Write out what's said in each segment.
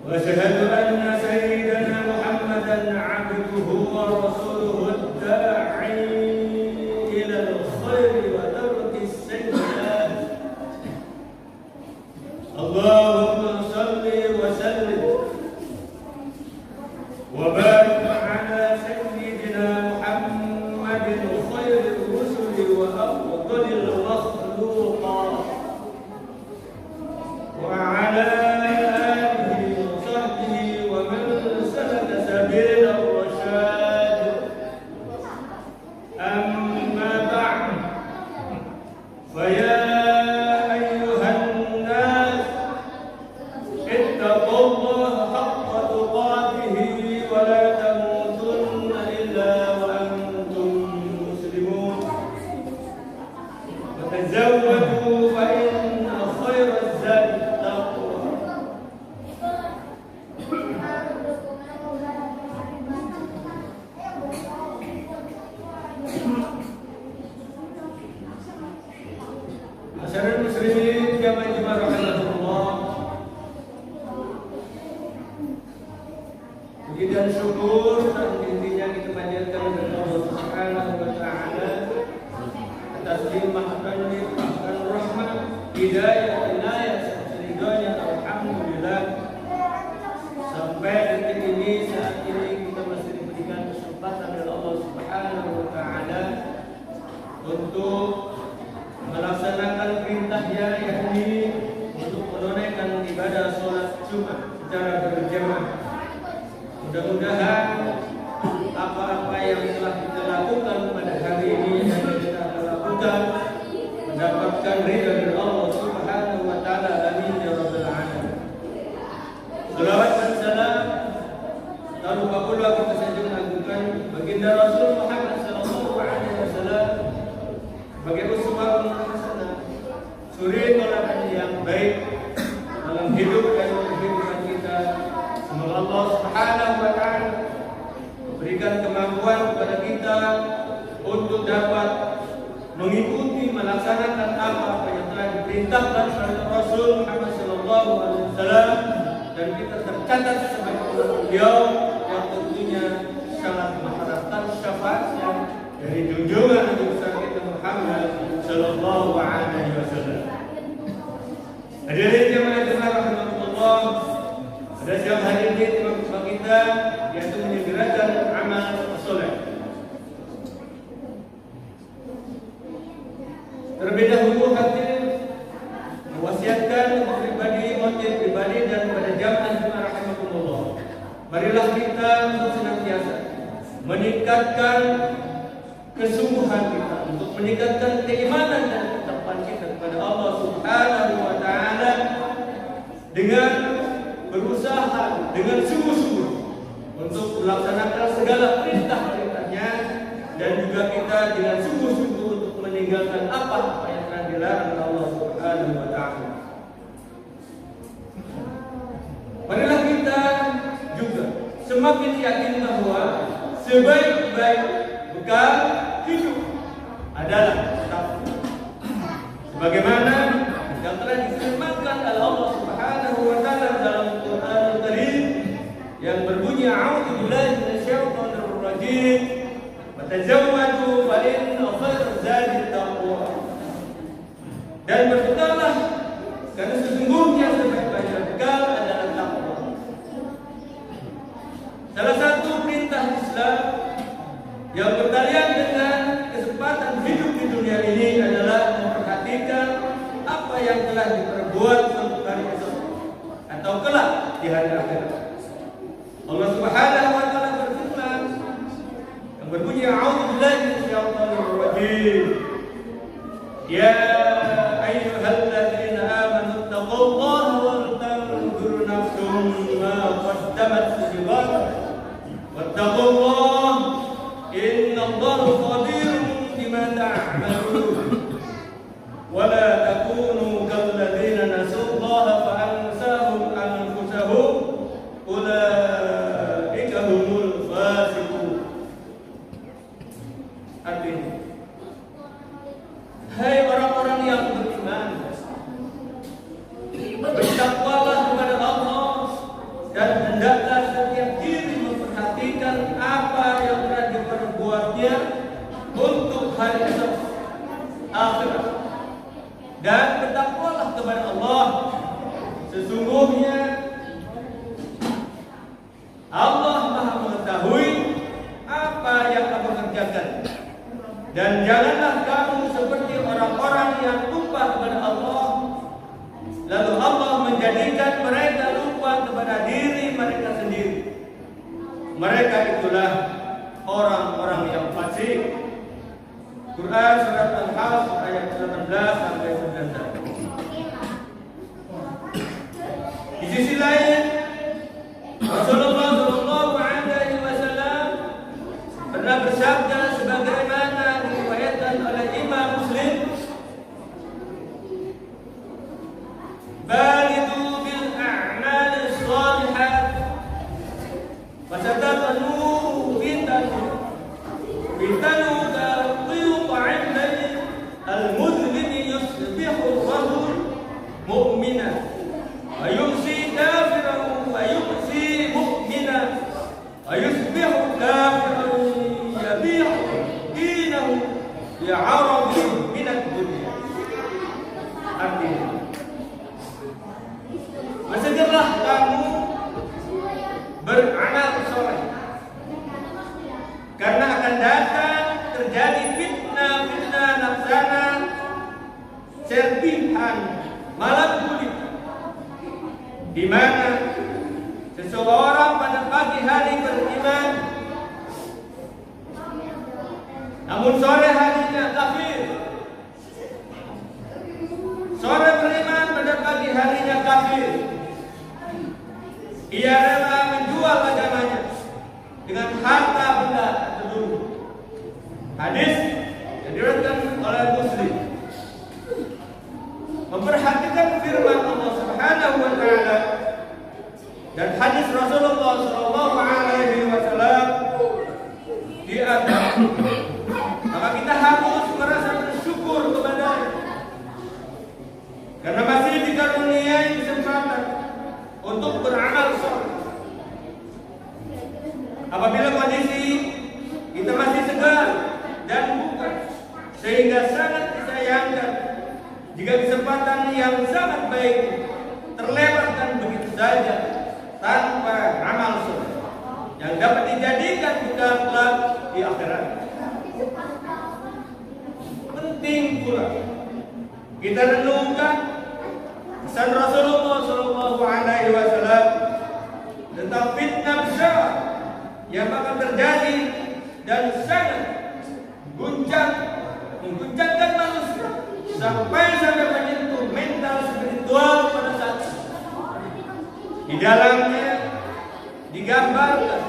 وأشهد أن سيدنا محمدا عبده ورسوله الداعي إلى الخير وترك السيئات. اللهم صل وسلم وبارك على سيدنا محمد خير الرسل وأفضل المخلوقات وعلى dan syukur dan intinya kita panjatkan kepada Allah Subhanahu wa taala atas limpahan dan rahmat, hidayah, inayah serta ridhonya. Alhamdulillah sampai detik ini, saat ini kita masih diberikan kesempatan oleh Allah Subhanahu wa taala untuk melaksanakan perintahnya, yakni untuk menunaikan ibadah sholat Jumat secara berjamaah. Mudah-mudahan apa-apa yang telah kita lakukan pada hari ini dan kita akan lakukan mendapatkan ridha dari Allah Subhanahu wa taala. Amin ya rabbal alamin. Salawat dan salam tak lupa pula kita sanjung agungkan baginda Rasul Muhammad sallallahu alaihi wasallam sebagai uswah hasanah, suri teladan yang baik dalam hidup dan kehidupan kita. Semoga Allah Subhanahu wa taala memberikan kemampuan kepada kita untuk dapat mengikuti, melaksanakan apa yang telah diperintahkan oleh Rasul Muhammad sallallahu alaihi wasallam, dan kita tercatat sebagai beliau yang tentunya sangat mengharapkan syafaatnya dari junjungan Nabi besar kita Muhammad sallallahu alaihi wasallam. Hadirin jemaah rahmatullah, pada siang hari ini tema kita yaitu menyegerakan amal soleh. Terlebih dahulu hadir mewasiatkan pribadi dan pada jamaah jemaah rahimakumullah. Marilah kita senantiasa meningkatkan kesungguhan kita untuk meningkatkan keimanan dan ketakwaan kita kepada Allah Subhanahu wa taala dengan berusaha dengan sungguh-sungguh untuk melaksanakan segala perintah-perintahnya, dan juga kita dengan sungguh-sungguh untuk meninggalkan apa yang telah dilarang oleh Allah Subhanahu wa taala. Marilah kita juga semakin yakin bahwa sebaik-baik bekal hidup adalah takwa. Sebagaimana yang telah difirmankan oleh Allah Subhanahu wa taala dalam Al-Qur'anul Karim yang berbunyi a'udzu billahi minasyaitonir rajim wa tazawwadu fa inna khairaz zadi taqwa. Dan berbekallah karena sesungguhnya sebaik-baik bekal adalah takwa. Salah satu perintah Islam yang berkaitan dengan kesempatan hidup di dunia ini adalah memperhatikan apa yang telah diperbuat untuk hari esok atau kelak di hari akhirat. Allah Subhanahu wa taala berfirman yang berbunyi a'udzu billahi minasyaitonir rajim. Ya ayyuhalladzina amanu taqullaha wal tanzur nafsum ma qaddamat lighad wattaqullaha innallaha khabirun bima ta'malun. ولا تكونوا كالذين نسوا الله فأنساهم أنفسهم أولئك هم الفاسقون. Artinya, hai orang-orang yang beriman, Sesungguhnya Allah Maha mengetahui apa yang kamu kerjakan. Dan janganlah kamu seperti orang-orang yang lupa kepada Allah, lalu Allah menjadikan mereka lupa kepada diri mereka sendiri. Mereka itulah orang-orang yang fasik. Quran surat Al-Hajj ayat 18 sampai 19. Di sisi lain, Rasulullah Shallallahu Alaihi Wasallam pernah bersabda sebagaimana diriwayatkan oleh Imam Muslim, "Balidu bil a'mal shalihat, fasatatanu fitanu qiyu'an layl al-muzlimi yusbihu ar-rajul mu'mina wa yumsi kafiran wa yumsi mu'mina wa yusbihu kafiran yabi'u dinahu bi'aradin min ad-dunya." Artinya, bersegeralah kamu beramal soleh, karena akan datang terjadi fitnah laksana serpihan malam kulit, di mana seseorang pada pagi hari beriman, namun sore harinya kafir. Sore beriman, pada pagi harinya kafir. Ia rela menjual agamanya dengan harta benda terdunia. Hadis yang diriwayatkan oleh Muslim memperhatikan firman Allah Subhanahu wa taala dan hadis Rasulullah Shallallahu Alaihi Wasallam di atas, maka kita harus merasa bersyukur kepada-Nya karena masih dikaruniai kesempatan untuk beramal saleh. Apabila kondisi kita masih segar dan bukan, sehingga sangat disayangkan jika kesempatan yang sangat baik terlewatkan begitu saja tanpa amal saleh yang dapat dijadikan bekal kelak di akhirat. Penting pula kita renungkan pesan Rasulullah Shallallahu Alaihi Wasallam tentang fitnah besar yang akan terjadi dan sangat mengguncangkan manusia sampai menyentuh mental spiritual pada saat itu. Di dalamnya digambarkan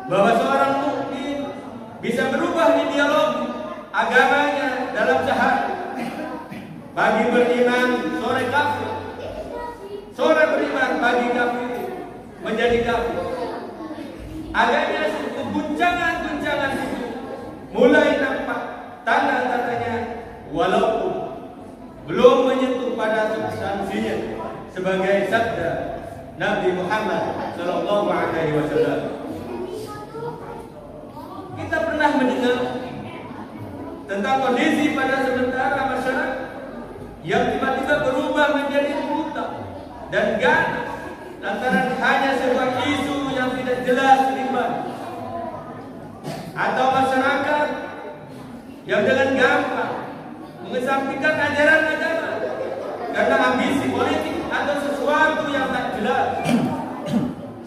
bahwa seorang mukmin bisa berubah ideologi agamanya dalam sehari. Pagi beriman, sore kafir. Sore beriman, pagi kafir, menjadi kafir. Adanya suatu guncangan itu mulai nampak tanda-tandanya, walaupun belum menyentuh pada substansinya, sebagai sabda Nabi Muhammad Sallallahu Alaihi Wasallam. Kita pernah mendengar tentang kondisi pada sementara masyarakat yang tiba-tiba berubah menjadi buta dan ganas lantaran hanya sebuah isu yang tidak jelas dibahas, atau masyarakat yang dengan gampang mengesampingkan ajaran agama karena ambisi politik atau sesuatu yang tak jelas.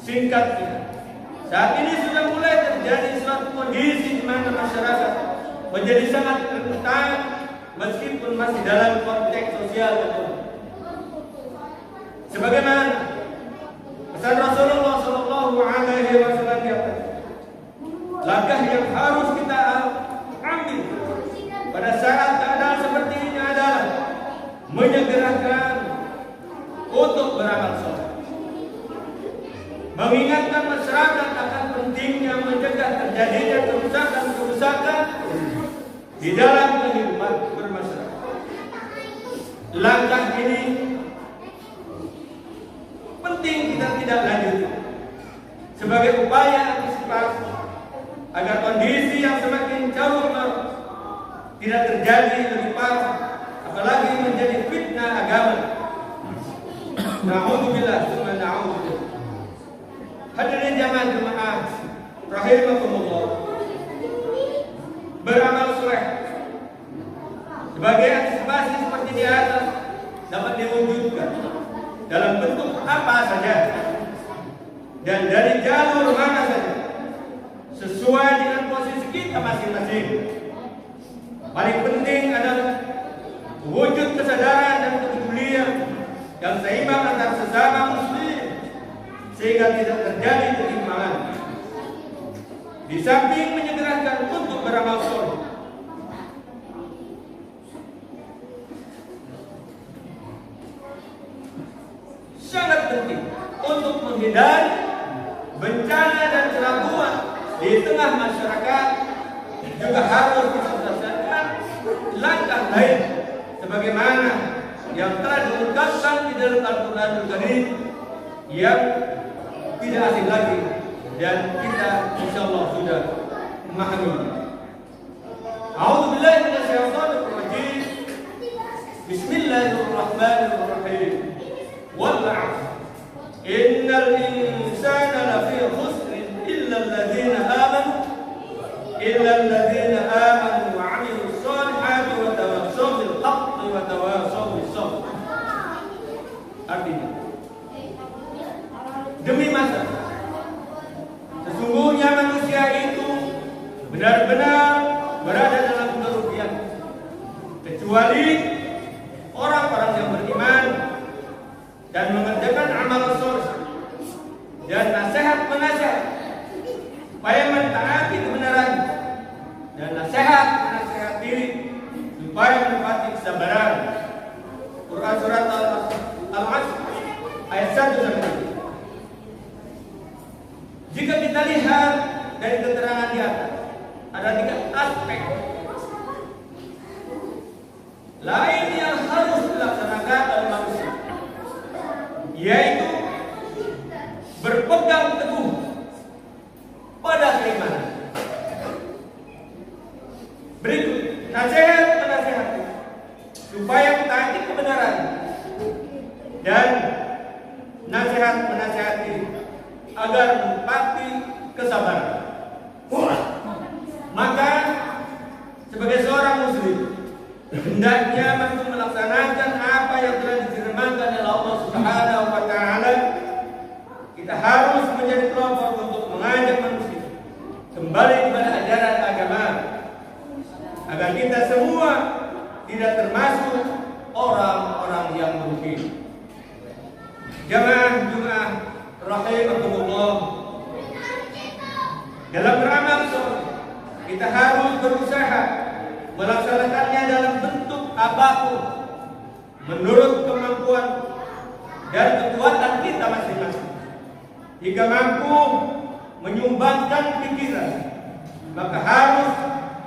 Singkatnya, saat ini sudah mulai terjadi suatu kondisi di mana masyarakat menjadi sangat rentan meskipun masih dalam konteks sosial ekonomi. Sebagaimana pesan Rasulullah Shallallahu Alaihi Wasallam di atas, langkah yang harus kita ambil pada saat keadaan seperti ini adalah menyegerakan untuk beramal saleh, mengingatkan masyarakat akan pentingnya mencegah terjadinya kerusakan di dalam kehidupan bermasyarakat. Langkah ini penting kita tidak lanjutkan sebagai upaya antisipasi agar kondisi yang semakin jauh tidak terjadi lebih parah, apalagi menjadi fitnah agama. Na'udzubillah, tsumma na'udzubillah. Hadirin jamaah rahimakumullah. Beramal soleh sebagai antisipasi seperti di atas dapat diwujudkan dalam bentuk apa saja dan dari jalur mana saja sesuai dengan posisi kita masing-masing. Paling penting adalah wujud kesadaran dan kepedulian yang seimbang antar sesama muslim sehingga tidak terjadi ketimpangan. Di samping menyegerakan untuk beramal soleh, sangat penting untuk menghindari bencana dan keraguan di tengah masyarakat juga harus diselesaikan langkah lain sebagaimana yang telah diungkapkan di dalam Al-Qur'anul Karim yang tidak asing lagi dan kita insyaallah sudah memahami. A'udzubillahi minasyaitonir rajim. Bismillahirrahmanirrahim. Wal 'asr. Innal insana lafi khusr illa alladhina amanu wa 'amilus solihati wa tawassaw bil haqqi wa tawassaw bis sabr. Artinya, demi masa sesungguhnya manusia itu benar-benar berada dalam kerugian kecuali orang-orang yang beriman dan mengerjakan amal soleh dan nasihat-menasihat supaya mentaati kebenaran dan nasihat-menasihat diri supaya menepati kesabaran. Quran surat Al-Asr ayat 1-3. Jika kita lihat dari keterangan di atas, ada 3 aspek lain yang harus dilaksanakan oleh manusia, yaitu berpegang teguh pada keimanan. Berikut nasihat-nasihat supaya mentaati kebenaran dan nasihat-menasihati agar menepati kesabaran. Maka sebagai seorang muslim hendaknya mampu melaksanakan apa yang telah difirmankan oleh Allah Subhanahu wa taala. Kita harus menjadi kelompok untuk mengajak manusia kembali kepada ajaran agama agar kita semua tidak termasuk orang-orang yang merugi. Jamaah Jumat rahimakumullah, dalam beramal soleh kita harus berusaha melaksanakannya dalam bentuk apapun menurut kemampuan dan kekuatan kita masing-masing. Jika mampu menyumbangkan pikiran, maka harus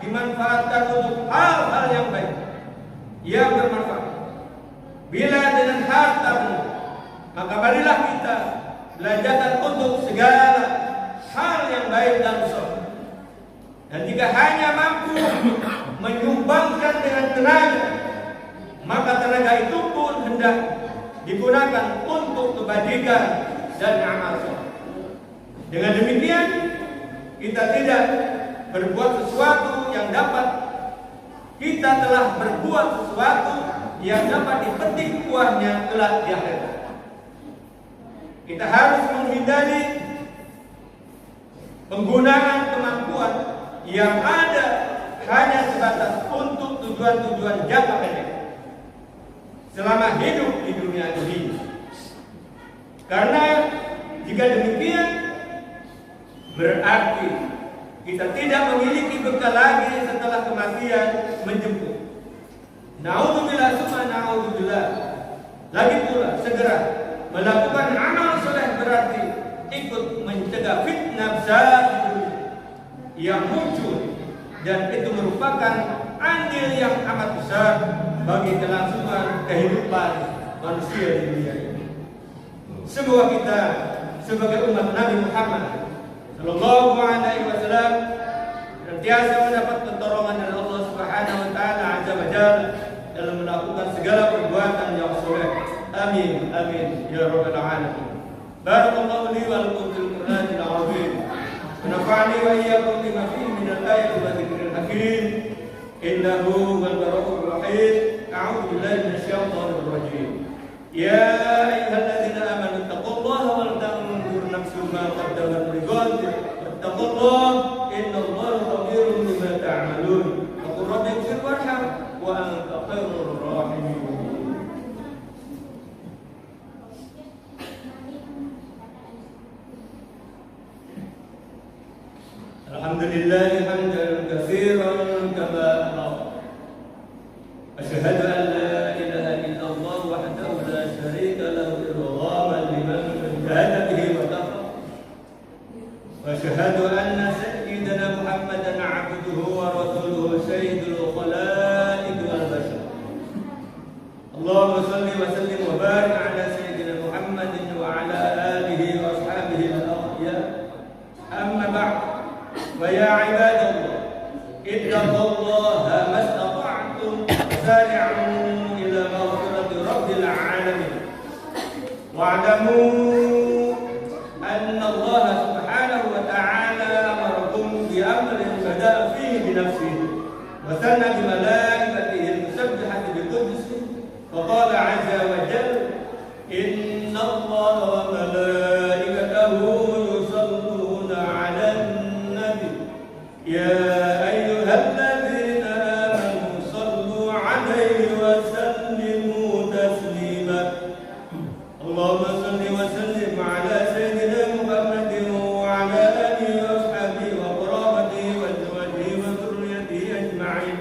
dimanfaatkan untuk hal-hal yang baik, yang bermanfaat. Bila dengan hartamu, maka marilah kita belanjakan untuk segala hal yang baik dan soleh. Dan jika hanya mampu menyumbangkan dengan tenaga, maka tenaga itu pun hendak digunakan untuk kebajikan dan amal soleh. Dengan demikian, kita tidak berbuat sesuatu yang dapat kita telah berbuat sesuatu yang dapat dipetik buahnya kelak di akhirat. Kita harus menghindari penggunaan kemampuan yang ada hanya sebatas untuk tujuan-tujuan jangka pendek selama hidup di dunia ini. Karena jika demikian, berarti kita tidak memiliki bekal lagi setelah kematian menjemput. Na'udzubillah summa na'udzubillah. Lagi pula segera melakukan amal soleh berarti ikut mencegah fitnah besar yang muncul, dan itu merupakan andil yang amat besar bagi kelangsungan kehidupan manusia di dunia ini. Semoga kita sebagai umat Nabi Muhammad Sallallahu Alaihi Wasallam senantiasa mendapat pertolongan dari Allah Subhanahu Wa Taala Azza wa Jalla dalam melakukan segala perbuatan yang soleh. Amin, amin, ya rabbal alamin. Barakallahu li wa lakum fil Qur'anil azim. Wa nafa'ani wa iyyakum bima fihi min al-ayati wa dzikril hakim. Innahu huwal ghafurur rahim. A'udzu billahi minasy syaithanir rajim. Ya ayyuhalladzina amanu taqullaha wal tanzur nafsum ma qaddamat lighad. Wattaqullaha innallaha khabirun bima ta'malun. Wa qur rabbi ighfir warham wa anta khairur rahimin. Alhamdulillah hamdan katsiran kama amara. Asyhadu an la ilaha illallah wahdahu la syarika lahu irghaman liman jahada bihi wa kafara. Wa asyhadu anna sayyidana Muhammadan 'abduhu wa rasuluhu sayyidul khalaiq wal bashar. Allahumma shalli wa sallim wa barik ala sayyidina Muhammadin wa ala alihi wa ashabihi al-akhyar. Amma ba'd. ويا عباد الله اتقوا الله ما استطعتم وسارعوا إلى مغفرة رب العالمين واعلموا أن الله سبحانه وتعالى أمركم بأمر بدأ فيه بنفسه وثنى بملائكته المسبحة بقدسه فقال عز وجل إن الله وملائكته يصلون على يا أيها الذين آمنوا صلوا عليه وسلموا تسليما اللهم صل وسلم على سيدنا محمد وعلى آله وأصحابه وقرابته وأزواجه وذريته أجمعين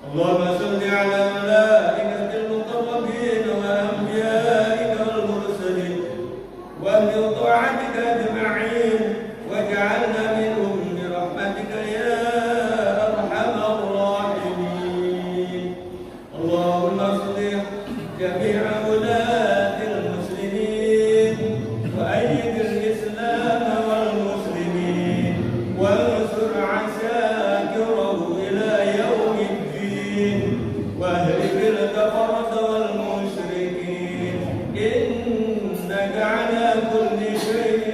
اللهم صل على ملائكة المقربين وأنبيائك والمرسلين وأهل طاعتك أجمعين واجعلنا منهم برحمتك يا أرحم الراحمين اللهم اصلح جميع ولاة المسلمين وأيد الإسلام والمسلمين وانصر عساكره إلى يوم الدين واهلك الكفرة والمشركين إنك على كل شيء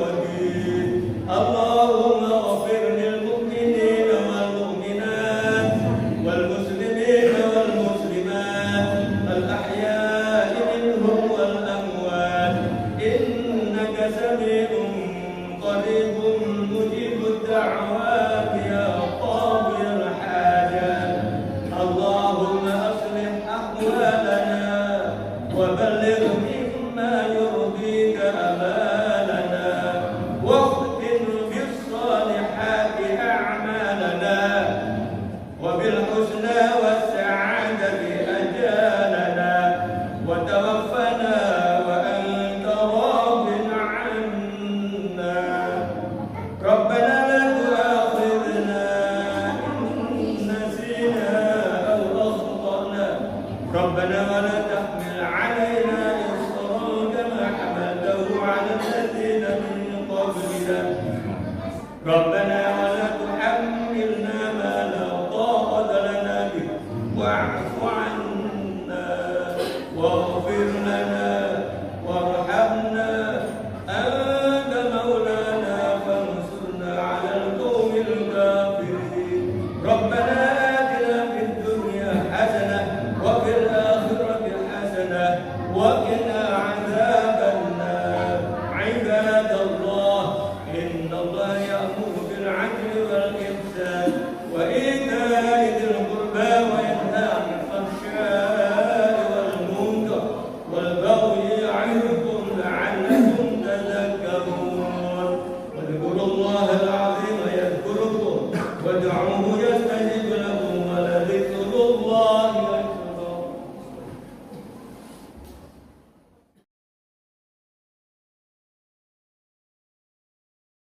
قدير اللهم اغفر للمؤمنين والمؤمنات والمسلمين والمسلمات الأحياء منهم والأموات إنك سميع قريب مجيب الدعوات يا قاضي الحاجات اللهم أصلح أحوالنا وبلغ مما يرضيك أمالنا واختم بالصالحات أعمالنا وبالحسنى والسعادة أجالنا وتوفنا وأنت راض عنا ربنا لا تؤاخذنا إن نسينا أو أخطأنا ربنا ولا تحمل علينا إصرا كما حملته على الذين من قبلنا ربنا ولا تحملنا ما لا طاقة لنا به واعف عنا واغفر لنا وارحمنا أنت مولانا فانصرنا على القوم الكافرين ربنا آتنا في الدنيا حسنة وفي الآخرة حسنة وقنا عذاب النار عباد الله إن الله يأمر بالعدل والإحسان وإيتاء ذي القربى وينهى عن الفحشاء والمنكر والبغي يعظكم لعلكم تذكرون واذكروا الله العظيم يذكركم وادعوه